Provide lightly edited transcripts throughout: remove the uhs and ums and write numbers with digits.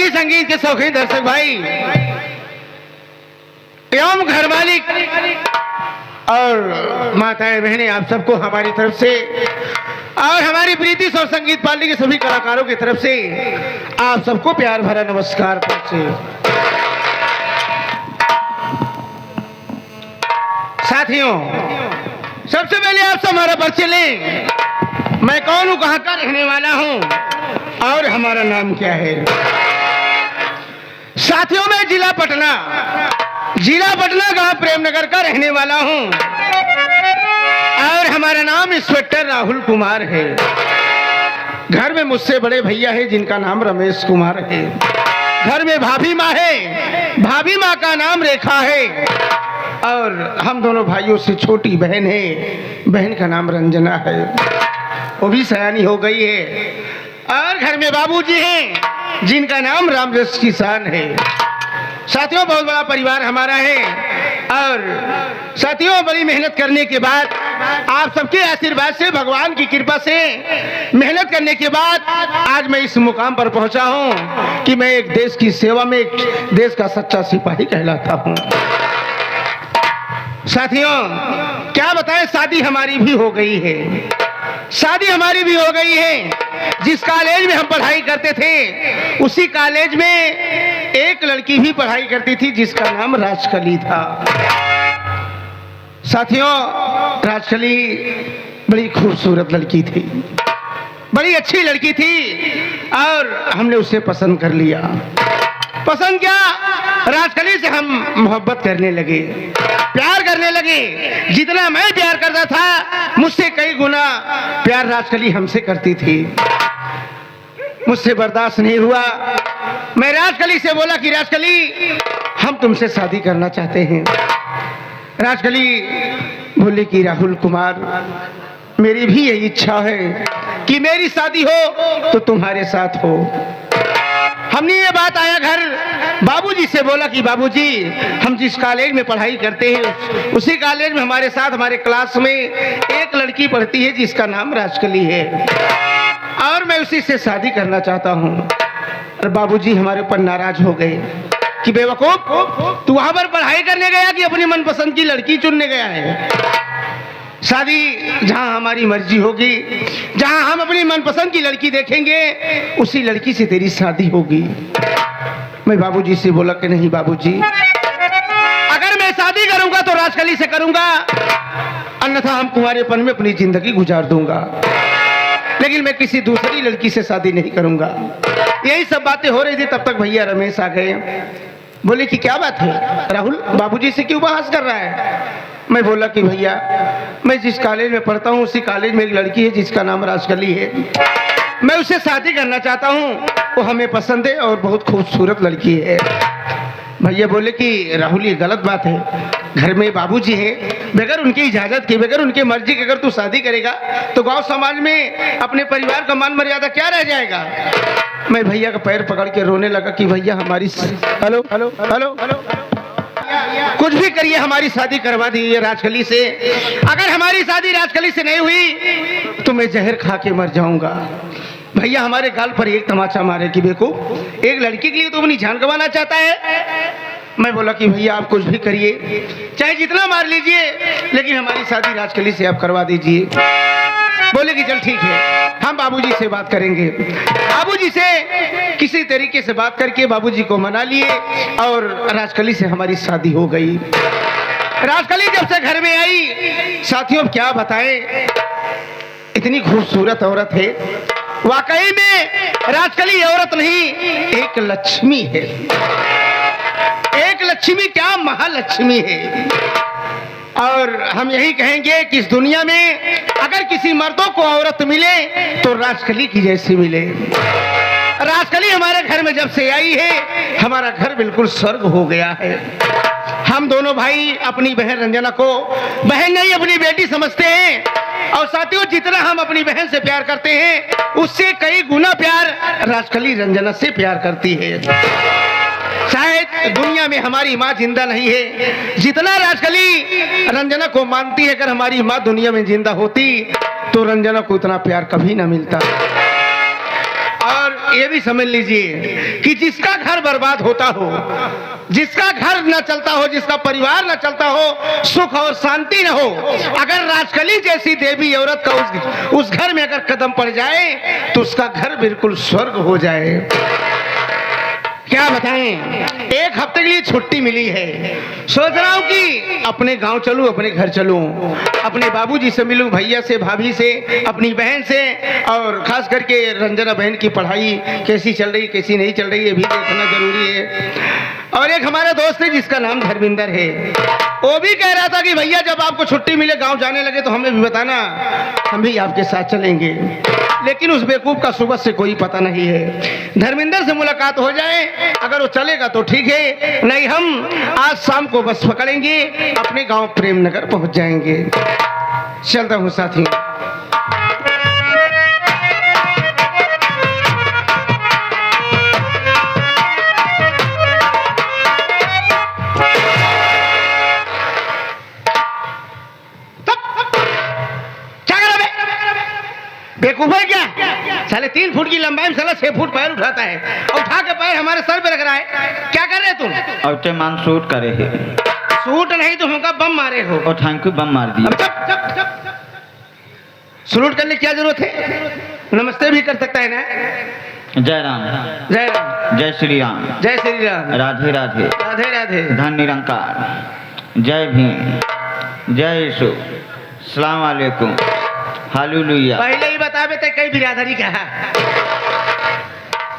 की संगीत के शौकीन दर्शक भाई एवं घर मालिक और माताएं बहनें, आप सबको हमारी तरफ से और हमारी प्रीति और संगीत पार्टी के सभी कलाकारों की तरफ से आप सबको प्यार भरा नमस्कार। साथियों, सबसे पहले आप सब हमारा परिचय लें। मैं कौन हूं, कहां का रहने वाला हूं और हमारा नाम क्या है। साथियों, मैं जिला पटना गांव प्रेमनगर का रहने वाला हूं और हमारा नाम इंस्पेक्टर राहुल कुमार है। घर में मुझसे बड़े भैया है जिनका नाम रमेश कुमार है। घर में भाभी माँ है, भाभी माँ का नाम रेखा है और हम दोनों भाइयों से छोटी बहन है, बहन का नाम रंजना है, वो भी सयानी हो गई है। और घर में बाबूजी हैं जिनका नाम रामरस किसान है। साथियों, बहुत बड़ा परिवार हमारा है और साथियों, बड़ी मेहनत करने के बाद, आप सबके आशीर्वाद से, भगवान की कृपा से मेहनत करने के बाद आज मैं इस मुकाम पर पहुंचा हूं कि मैं एक देश की सेवा में, एक देश का सच्चा सिपाही कहलाता हूं। साथियों, क्या बताएं, शादी हमारी भी हो गई है। शादी हमारी भी हो गई है। जिस कॉलेज में हम पढ़ाई करते थे उसी कॉलेज में एक लड़की भी पढ़ाई करती थी जिसका नाम राजकली था। साथियों, राजकली बड़ी खूबसूरत लड़की थी, बड़ी अच्छी लड़की थी और हमने उसे पसंद कर लिया। पसंद क्या, राजकली से हम मोहब्बत करने लगे, प्यार करने लगे। जितना मैं प्यार करता था मुझसे कई गुना प्यार राजकली हमसे करती थी। मुझसे बर्दाश्त नहीं हुआ। मैं राजकली से बोला कि राजकली, हम तुमसे शादी करना चाहते हैं। राजकली बोली कि राहुल कुमार, मेरी भी यही इच्छा है कि मेरी शादी हो तो तुम्हारे साथ हो। हमने ये बात आया घर, बाबूजी से बोला कि बाबूजी, हम जिस कॉलेज में पढ़ाई करते हैं उसी कॉलेज में हमारे साथ, हमारे क्लास में एक लड़की पढ़ती है जिसका नाम राजकली है और मैं उसी से शादी करना चाहता हूँ। और बाबूजी हमारे ऊपर नाराज हो गए कि बेवकूफ, तू वहां पर पढ़ाई करने गया कि अपनी मनपसंद की लड़की चुनने गया है। शादी जहां हमारी मर्जी होगी, जहां हम अपनी मनपसंद की लड़की देखेंगे उसी लड़की से तेरी शादी होगी। मैं बाबूजी से बोला कि नहीं बाबूजी, अगर मैं शादी करूंगा तो राजकली से करूंगा, अन्यथा हम कुंवारेपन में अपनी जिंदगी गुजार दूंगा, लेकिन मैं किसी दूसरी लड़की से शादी नहीं करूंगा। यही सब बातें हो रही थी, तब तक भैया रमेश आ गए। बोले कि क्या बात है राहुल, बाबूजी से क्यों बहस कर रहा है। मैं बोला कि भैया, मैं जिस कॉलेज में पढ़ता हूँ उसी कॉलेज में एक लड़की है जिसका नाम राजकली है, मैं उससे शादी करना चाहता हूँ, वो हमें पसंद है और बहुत खूबसूरत लड़की है। भैया बोले कि राहुल, ये गलत बात है। घर में बाबूजी हैं, बगैर उनकी इजाजत के, बगैर उनकी मर्जी के अगर तू शादी करेगा तो गांव समाज में अपने परिवार का मान मर्यादा क्या रह जाएगा। मैं भैया का पैर पकड़ के रोने लगा कि भैया हमारी हेलो हेलो हेलो हेलो कुछ भी करिए, हमारी शादी करवा दीजिए राजकली से। अगर हमारी शादी राजकली से नहीं हुई तो मैं जहर खा के मर जाऊंगा। भैया हमारे गाल पर एक तमाचा मारे कि बेवकूफ, एक लड़की के लिए तो अपनी जान गंवाना चाहता है। मैं बोला कि भैया आप कुछ भी करिए, चाहे जितना मार लीजिए, लेकिन हमारी शादी राजकली से आप करवा दीजिए। बोले कि चल ठीक है, हम बाबूजी से बात करेंगे। बाबूजी से किसी तरीके से बात करके बाबूजी को मना लिए और राजकली से हमारी शादी हो गई। राजकली जब से घर में आई, साथियों क्या बताएं, इतनी खूबसूरत औरत है। वाकई में राजकली औरत नहीं, एक लक्ष्मी है। एक लक्ष्मी क्या, महालक्ष्मी है। और हम यही कहेंगे कि इस दुनिया में अगर किसी मर्दों को औरत मिले तो राजकली की जैसी मिले। राजकली हमारे घर में जब से आई है, हमारा घर बिल्कुल स्वर्ग हो गया है। हम दोनों भाई अपनी बहन रंजना को बहन नहीं, अपनी बेटी समझते हैं। और साथियों, जितना हम अपनी बहन से प्यार करते हैं उससे कई गुना प्यार राजकली रंजना से प्यार करती है। शायद दुनिया में हमारी माँ जिंदा नहीं है, जितना राजकली रंजना को मानती है। अगर हमारी माँ दुनिया में जिंदा होती तो रंजना को इतना प्यार कभी ना मिलता। और ये भी समझ लीजिए कि जिसका घर बर्बाद होता हो, जिसका घर न चलता हो, जिसका परिवार न चलता हो, सुख और शांति न हो, अगर राजकली जैसी देवी औरत का उस घर में अगर कदम पड़ जाए तो उसका घर बिल्कुल स्वर्ग हो जाए। क्या बताएं, एक हफ्ते के लिए छुट्टी मिली है, सोच रहा हूं कि अपने गांव चलूं, अपने घर चलूं, अपने बाबूजी से मिलूं, भैया से, भाभी से, अपनी बहन से, और खास करके रंजना बहन की पढ़ाई कैसी चल रही, कैसी नहीं चल रही, ये भी देखना जरूरी है। और एक हमारा दोस्त है जिसका नाम धर्मिंदर है, वो भी कह रहा था कि भैया जब आपको छुट्टी मिले, गांव जाने लगे तो हमें भी बताना, हम भी आपके साथ चलेंगे। लेकिन उस बेवकूफ का सुबह से कोई पता नहीं है। धर्मिंदर से मुलाकात हो जाए, अगर वो चलेगा तो ठीक है, नहीं हम आज शाम को बस पकड़ेंगे, अपने गांव प्रेम नगर पहुंच जाएंगे। चलता हूं साथी। बेवकूफ है क्या? साले 3 फुट की लंबाई में साला 6 फुट पैर उठाता है, और उठा के पैर हमारे सर पे रख रहा है। क्या कर रहे तुम? और ते मान शूट करे है। शूट नहीं तो हमका बम मारे हो। और थैंक यू, बम मार दिया। सलूट करने की क्या जरूरत है? नमस्ते भी कर सकता है ना। जय राम, जय राम, जय श्री राम, जय श्री राम, राधे राधे, राधे राधे, धन निरंकार, जय भीम, जय यीशु, सलाम वालेकुम, हालेलुया। पहले ही बता बे कई बिरादरी का है।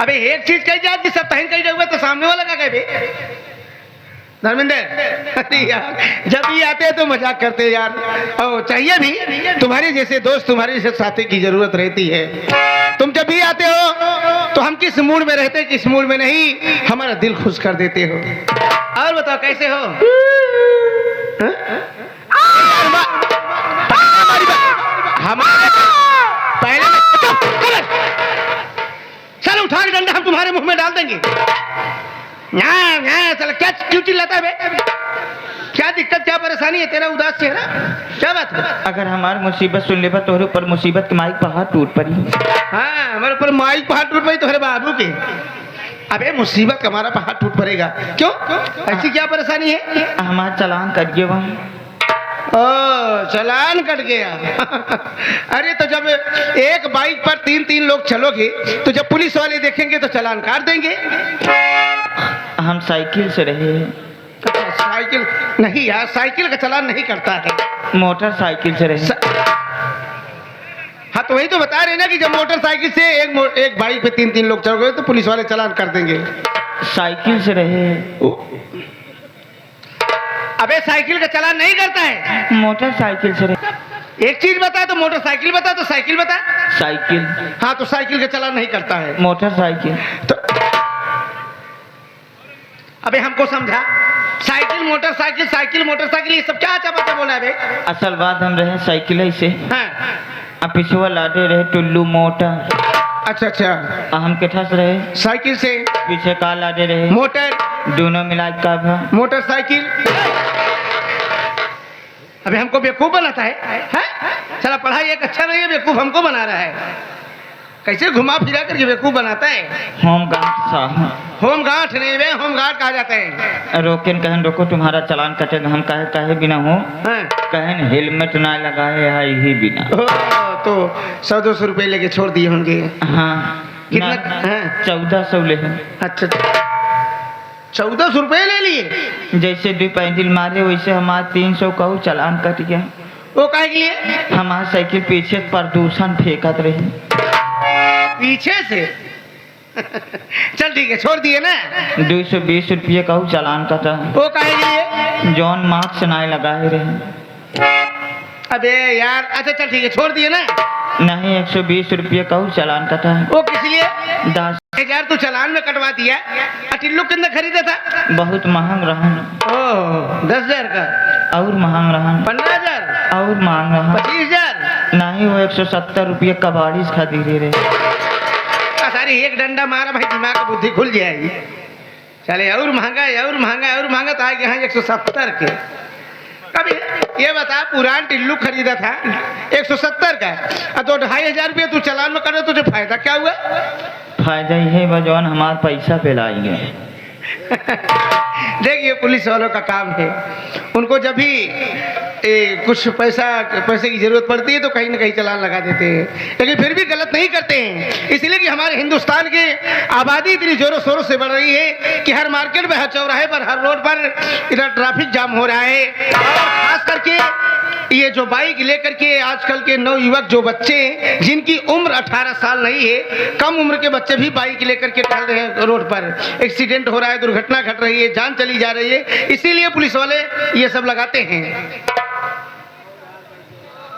अबे एक चीज कही जाती, सब तहन कही जाऊंगा तो सामने वाला का कहे बे। धर्मेंद्र, अरे यार जब भी आते हैं तो मजाक करते हैं यार, और चाहिए भी, तुम्हारे जैसे दोस्त, तुम्हारे जैसे साथी की जरूरत रहती है। तुम जब भी आते हो तो हम किस मूड में रहते, किस मूड में नहीं, हमारा दिल खुश कर देते हो। और बताओ कैसे हो? हमारे पहले चल उठा के डंडा हम तुम्हारे मुंह में डाल देंगे। चल क्या क्यों चिल्लाता है बे? क्या दिक्कत, क्या परेशानी है तेरा? उदास चेहरा, क्या बात है? अगर हमारी मुसीबत सुन ले तोहरे ऊपर मुसीबत के माइक पहाड़ टूट पड़ी। हाँ, हमारे ऊपर माइक पहाड़ टूट पड़ी तुम्हारे बाबू के। अबे मुसीबत का हमारा पहाड़ टूट पड़ेगा क्यों? ऐसी क्या परेशानी है? हमारा चालान कट गया वहाँ। ओ, चालान कट गया। अरे तो जब एक बाइक पर 3-3 लोग चलोगे तो जब पुलिस वाले देखेंगे तो चालान काट देंगे। हम साइकिल से रहे हैं। साइकिल नहीं यार, साइकिल का चालान नहीं करता है, मोटरसाइकिल से रहे। हाँ तो वही तो बता रहे ना कि जब मोटरसाइकिल से एक बाइक पे 3-3 लोग चल गए तो पुलिस वाले चालान कर देंगे। साइकिल से रहे। अबे साइकिल का चालान नहीं करता है, मोटरसाइकिल से रहे। एक चीज बता तो मोटरसाइकिल बता, तो साइकिल बता। साइकिल। हाँ तो साइकिल का चालान नहीं करता है, मोटरसाइकिल। तो अबे हमको समझा, साइकिल मोटरसाइकिल, साइकिल मोटरसाइकिल, ये सब क्या चापा बोला है? असल बात हम रहे साइकिल से। हाँ। अब पिछुआ लादे रहे टुल्लू मोटर। अच्छा अच्छा। हम के ठस रहे साइकिल से, पीछे का लादे रहे मोटर, दोनों मिला का मोटरसाइकिल। अबे हमको बेवकूफ बनाता है? चला पढ़ाई एक अच्छा नहीं है, बेवकूफ हमको बना रहा है। कैसे घुमा फिरा करके बेवकूफ बनाता है? होम गार्ड साहब। होम गार्ड नहीं वे, होम गार्ड कहा जाता है। रोके कहन रोको तुम्हारा चालान कटेगा। हम कहे कहे बिना हो, कहन हेलमेट ना लगाए है ही बिना। तो 100-200 रुपए लेके छोड़ दिए होंगे। हाँ कितना? 1400 ले। अच्छा 1400 रुपए ले लिए? जैसे 2 पैंडल मारे वैसे हमारा 300 का चालान कट गया। वो काहे के लिए? हमारा साइकिल पीछे प्रदूषण फेंकत रही। पीछे से? चल ठीक है, छोड़ दिए ना। 220 रुपये का चालान कटा। वो काहे के लिए? जॉन मार्क्स ना लगाए रहे। अबे यार, अच्छा चल ठीक है, छोड़ दिए ना। नहीं 120 रुपये का चालान कटा। वो किस लिए? 10,000 तू चालान में कटवा दिया। टिल्लू कितना खरीदा था? बहुत महंग रहा। 10,000 का? और महंग रहा। 15,000? और महंग रहा। 25,000? नहीं वो 170 रुपये का बारिश खरीदे रहे। सारी एक डंडा मारा भाई, दिमाग की बुद्धि खुल जाएगी। चले और महंगा है, और महंगा है, और महंगा, तो आएगा 170 के। अभी ये बता, पुरान टिल्लू खरीदा था 170 का, तो 2,500 रुपये तू चालान में कर रहे, तुझे फायदा क्या हुआ? फायदा ये बजौन हमार पैसा पे लाएंगे। देखिए पुलिस वालों का काम है, उनको जब भी कुछ पैसे की जरूरत पड़ती है तो कहीं ना कहीं चालान लगा देते हैं, लेकिन फिर भी गलत नहीं करते हैं। इसलिए कि हमारे हिंदुस्तान की आबादी इतनी जोरों शोरों से बढ़ रही है कि हर मार्केट में, हर चौराहे पर, हर रोड पर इधर ट्रैफिक जाम हो रहा है। और खास करके ये जो बाइक लेकर के आजकल के नवयुवक जो बच्चे हैं, जिनकी उम्र 18 साल नहीं है, कम उम्र के बच्चे भी बाइक लेकर के टहल रहे हैं रोड पर, एक्सीडेंट हो रहा है, दुर्घटना घट रही है, जान चली जा रही है। इसीलिए पुलिस वाले ये सब लगाते हैं।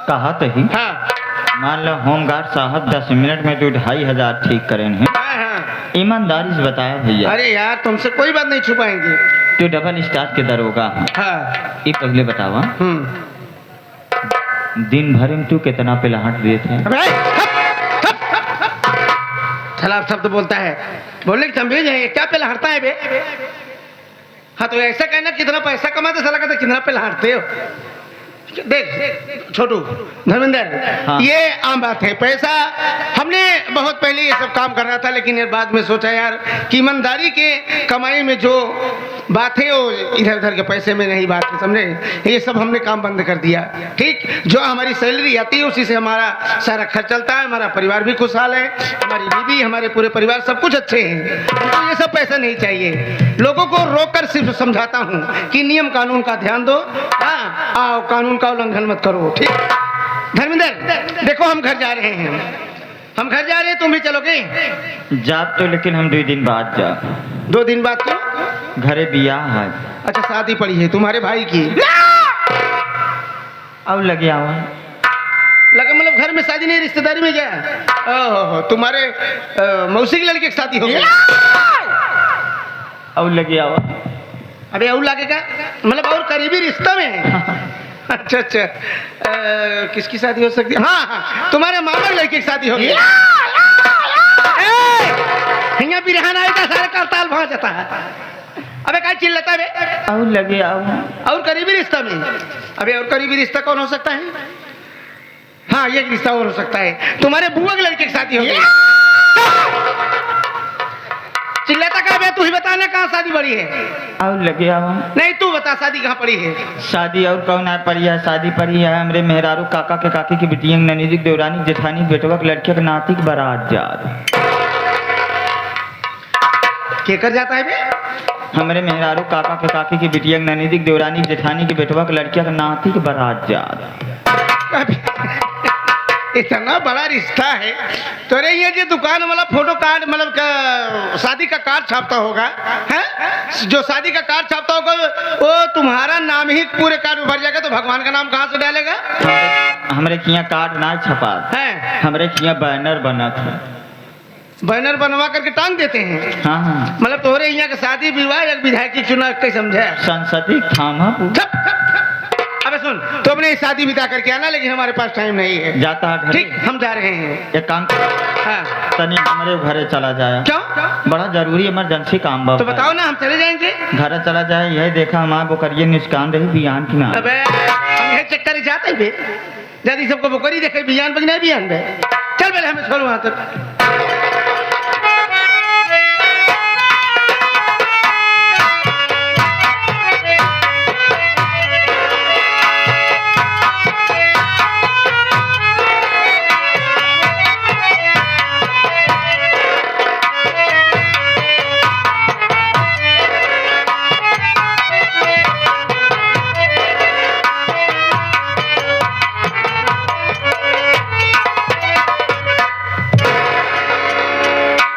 कहा तो ही। हाँ मान लो होमगार्ड साहब 10 मिनट में तो 2500 ठीक करें हैं। हाँ। ईमानदारी से बताया भैया। अरे यार तुमसे कोई बात नहीं छुपाएंगे। तो डबल स्टार के दरोगा। हाँ। ये पहले बतावा दिन भर में तू कितना पिलाहट देते हैं? खराब शब्द बोलता है, बोलने की तमीज है, क्या पे लहरता है बे? हाँ तो ऐसा कहना कितना पैसा कमाते, साला कहते कितना पे लहरते हो। देख छोटू धर्मेंद्र, हाँ। ये आम बात है। पैसा हमने बहुत पहले ये सब काम कर रहा था, लेकिन ये बाद में सोचा यार कि ईमानदारी के कमाई में जो बात है वो इधर उधर के पैसे में नहीं बात है, समझे? ये सब हमने काम बंद कर दिया। ठीक, जो हमारी सैलरी आती है उसी से हमारा सारा खर्च चलता है, हमारा परिवार भी खुशहाल है, हमारी बीवी, हमारे पूरे परिवार सब कुछ अच्छे हैं। हमको ये सब पैसा नहीं चाहिए। लोगों को रोककर सिर्फ समझाता हूँ कि नियम कानून का ध्यान दो, हाँ आओ कानून का उल्लंघन मत करो। ठीक धर्मेंद्र, देखो हम घर जा रहे हैं, हम घर जा रहे हैं, तुम भी चलोगे? जा तो, लेकिन हम 2 दिन बाद जा। 2 दिन बाद क्यों? घरे बियाह है। अच्छा शादी पड़ी है तुम्हारे भाई की? अब लगे आवा लगा मतलब घर में शादी नहीं, रिश्तेदारी में क्या? ओहो, तुम्हारे मौसी की लड़की की शादी हो गई? अब लगे आवा। अबे और लगेगा मतलब और करीबी रिश्ता में है? अच्छा अच्छा, किसकी शादी हो सकती है? हाँ हाँ, तुम्हारे मामा की लड़की की शादी हो गई। हिंगा बिरहान आएगा, सारे करताल भाग जाता है। अबे क्या चिल्लाता है बे? और लगे आवा। और करीबी रिश्ता में? अबे और करीबी रिश्ता कौन हो सकता है? हाँ ये रिश्ता और हो सकता है, तुम्हारे बुआ की लड़की की शादी हो गई। चिल्लाता क्या बे? तू ही बताना कहाँ शादी पड़ी है? और लगे आवा। नहीं तू बता शादी कहाँ पड़ी है? शादी और कौन है पड़ी है? शादी पड़ी है हमरे मेहरारू काका के काकी की बिटिया, ननीजी देवरानी जेठानी बेटवा के लड़किया के नाती के बारात जा रही। के कर जाता है बे? हमरे मेहरारू काका के काकी की बिटिया, ननीजी देवरानी जेठानी के बेटवा के लड़किया के नाती के बारात जा रही। इतना बड़ा रिश्ता है तो रे ये जो दुकान वाला फोटो कार्ड मतलब शादी का कार्ड छापता होगा है, जो शादी का कार्ड छापता होगा वो तुम्हारा नाम ही पूरे कार्ड में भर जाएगा, तो भगवान का नाम कहाँ से डालेगा? हमरे किया कार्ड ना छपा है, हमरे किया बैनर बना था। बैनर बनवा करके टांग देते हैं? हाँ हाँ, मतलब तोरे यहाँ का शादी विवाह एक विधायक की चुनाव कैसे समझे? संसदीय थामा। अबे सुन, तो अपने शादी बिता करके आना, लेकिन हमारे पास टाइम नहीं है। जाता है ठीक, हम जा रहे हैं। एक काम हाँ। तनी हमारे घरे चला जाए। क्यों? बड़ा जरूरी इमरजेंसी काम बा। तो बताओ ना, हम चले जाएंगे। घर चला जाए, यही देखा हमारे बोकरिए निष्कान रही बियान की ना। अबे हम यही चक्कर जाते हैं बे, यदि सबको बोकरी देखे बियान पर नहीं बियान बे। चल पहले हमें छोड़ो वहां तक।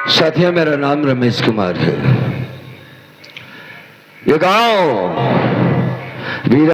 साथिया, मेरा नाम रमेश कुमार है। ये गांव